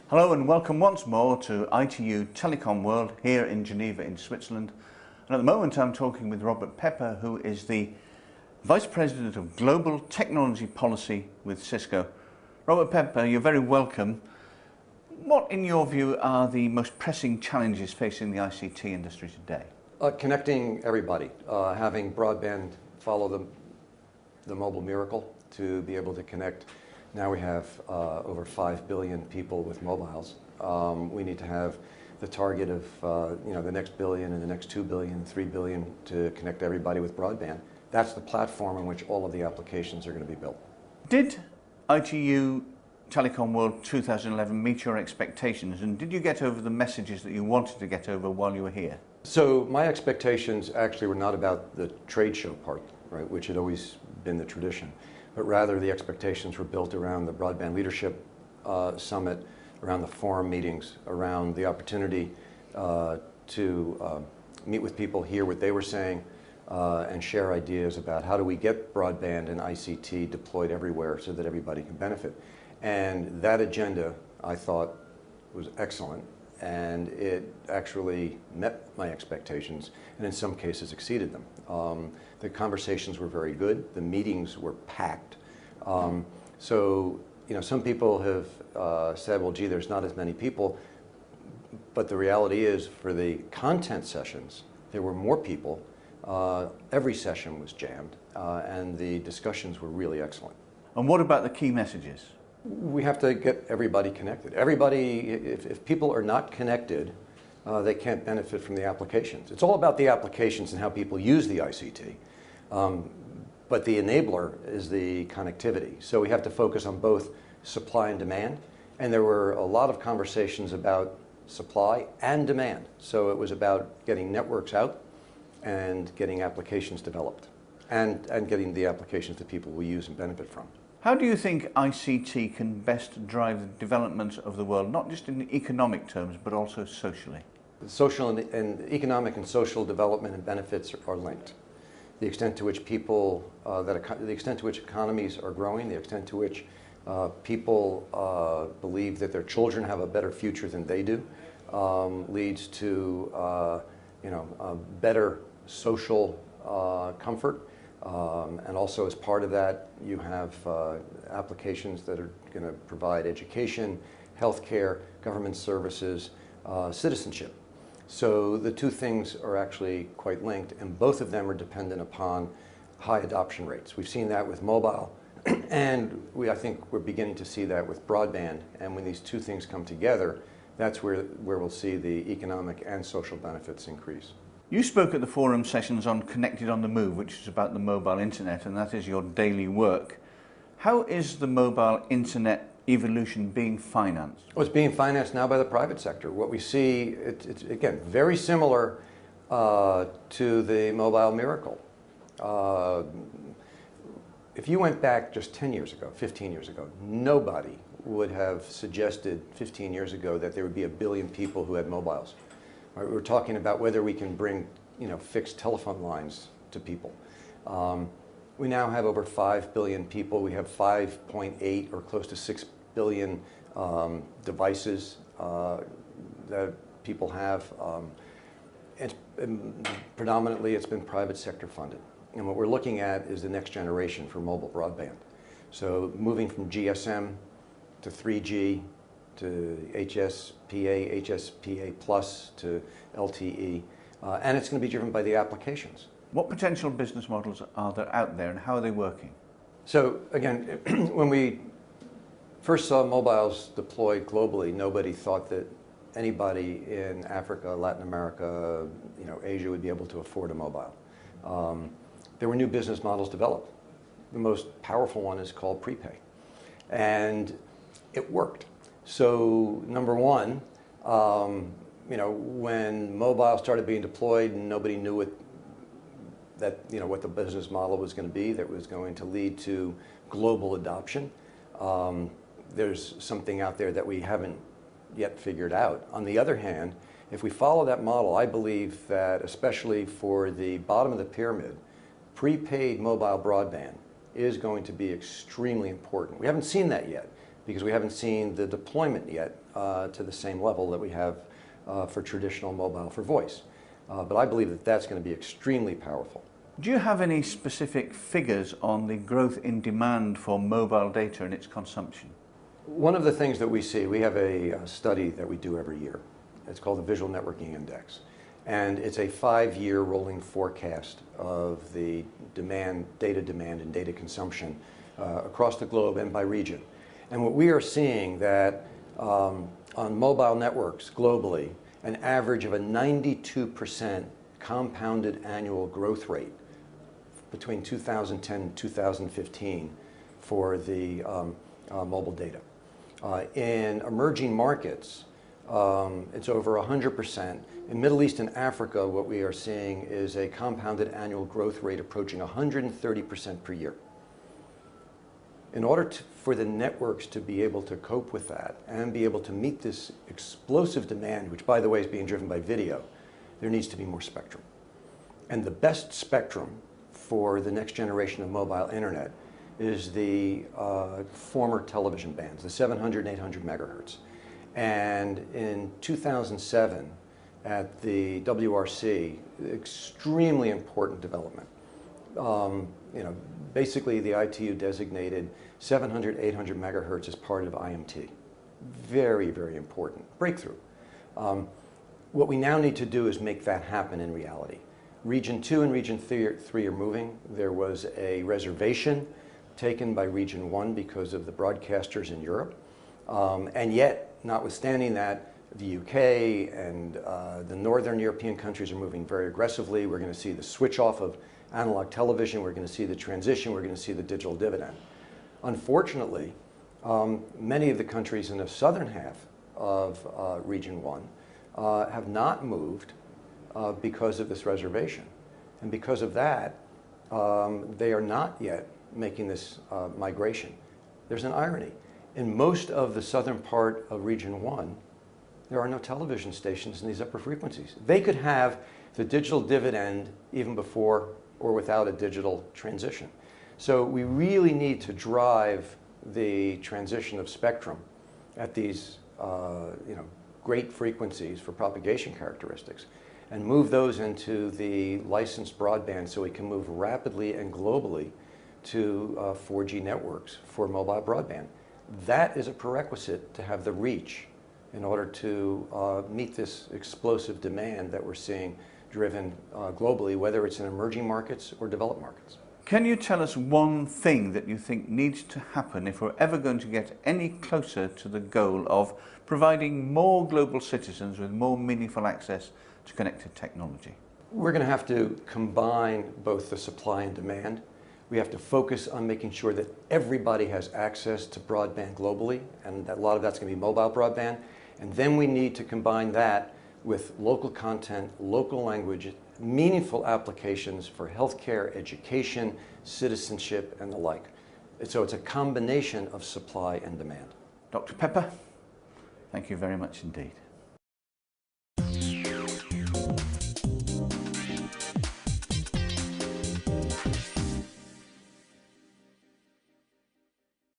Hello and welcome once more to ITU Telecom World here in Geneva in Switzerland. And at the moment I'm talking with Robert Pepper, who is the Vice President of Global Technology Policy with Cisco. Robert Pepper, you're very welcome. What in your view are the most pressing challenges facing the ICT industry today? Connecting everybody, having broadband follow the mobile miracle to be able to connect. Now we have over 5 billion people with mobiles. We need to have the target of the next billion and the next 2 billion, 3 billion to connect everybody with broadband. That's the platform on which all of the applications are going to be built. Did ITU Telecom World 2011 meet your expectations, and did you get over the messages that you wanted to get over while you were here? So my expectations actually were not about the trade show part, right, which had always been the tradition, but rather the expectations were built around the Broadband Leadership Summit, around the forum meetings, around the opportunity to meet with people, hear what they were saying, and share ideas about how do we get broadband and ICT deployed everywhere so that everybody can benefit. And that agenda, I thought, was excellent, and it actually met my expectations, and in some cases exceeded them. The conversations were very good. The meetings were packed. So, some people have said, well, gee, there's not as many people. But the reality is, for the content sessions, there were more people. Every session was jammed, and the discussions were really excellent. And what about the key messages? We have to get everybody connected. Everybody, if people are not connected, they can't benefit from the applications. It's all about the applications and how people use the ICT. But the enabler is the connectivity. So we have to focus on both supply and demand. And there were a lot of conversations about supply and demand. So it was about getting networks out and getting applications developed and getting the applications that people will use and benefit from. How do you think ICT can best drive the development of the world, not just in economic terms, but also socially? Social and economic and social development and benefits are linked. The extent to which people, the extent to which economies are growing, the extent to which people believe that their children have a better future than they do, leads to better social comfort. And also, as part of that, you have applications that are going to provide education, healthcare, government services, citizenship. So the two things are actually quite linked, and both of them are dependent upon high adoption rates. We've seen that with mobile, and I think we're beginning to see that with broadband. And when these two things come together, that's where we'll see the economic and social benefits increase. You spoke at the forum sessions on Connected on the Move, which is about the mobile internet, and that is your daily work. How is the mobile internet evolution being financed? Well, it's being financed now by the private sector. What we see, it's again, very similar to the mobile miracle. If you went back just 10 years ago, 15 years ago, nobody would have suggested 15 years ago that there would be 1 billion people who had mobiles. Right, we're talking about whether we can bring fixed telephone lines to people. We now have over 5 billion people. We have 5.8 or close to 6 billion devices that people have. Predominantly, it's been private sector funded. And what we're looking at is the next generation for mobile broadband. So moving from GSM to 3G to HSPA Plus to LTE, and it's going to be driven by the applications. What potential business models are there out there, and how are they working? So again, when we first saw mobiles deployed globally, nobody thought that anybody in Africa, Latin America, Asia would be able to afford a mobile. There were new business models developed. The most powerful one is called prepay, and it worked. So number one, when mobile started being deployed, nobody knew what the business model was going to be that was going to lead to global adoption. There's something out there that we haven't yet figured out. On the other hand, if we follow that model, I believe that especially for the bottom of the pyramid, prepaid mobile broadband is going to be extremely important. We haven't seen that yet because we haven't seen the deployment yet to the same level that we have for traditional mobile for voice. But I believe that that's going to be extremely powerful. Do you have any specific figures on the growth in demand for mobile data and its consumption? One of the things that we see, we have a study that we do every year. It's called the Visual Networking Index. And it's a 5-year rolling forecast of the data demand and data consumption across the globe and by region. And what we are seeing that on mobile networks globally, an average of a 92% compounded annual growth rate between 2010 and 2015 for the mobile data. In emerging markets, it's over 100%. In Middle East and Africa, what we are seeing is a compounded annual growth rate approaching 130% per year. In order for the networks to be able to cope with that and be able to meet this explosive demand, which by the way is being driven by video, there needs to be more spectrum. And the best spectrum for the next generation of mobile internet is the former television bands, the 700 and 800 megahertz. And in 2007, at the WRC, extremely important development. Basically the ITU designated 700, 800 megahertz as part of IMT. Very, very important breakthrough. What we now need to do is make that happen in reality. Region 2 and Region 3 are moving. There was a reservation taken by Region 1 because of the broadcasters in Europe. And yet, notwithstanding that, the UK and the northern European countries are moving very aggressively. We're going to see the switch off of analog television. We're going to see the transition. We're going to see the digital dividend. Unfortunately, many of the countries in the southern half of Region 1 have not moved because of this reservation. And because of that, they are not yet making this migration. There's an irony. In most of the southern part of Region 1, there are no television stations in these upper frequencies. They could have the digital dividend even before or without a digital transition. So we really need to drive the transition of spectrum at these great frequencies for propagation characteristics and move those into the licensed broadband so we can move rapidly and globally to 4G networks for mobile broadband. That is a prerequisite to have the reach in order to meet this explosive demand that we're seeing driven globally, whether it's in emerging markets or developed markets. Can you tell us one thing that you think needs to happen if we're ever going to get any closer to the goal of providing more global citizens with more meaningful access to connected technology? We're going to have to combine both the supply and demand. We have to focus on making sure that everybody has access to broadband globally, and that a lot of that's going to be mobile broadband. And then we need to combine that with local content, local language, meaningful applications for healthcare, education, citizenship, and the like. So it's a combination of supply and demand. Dr. Pepper, thank you very much indeed.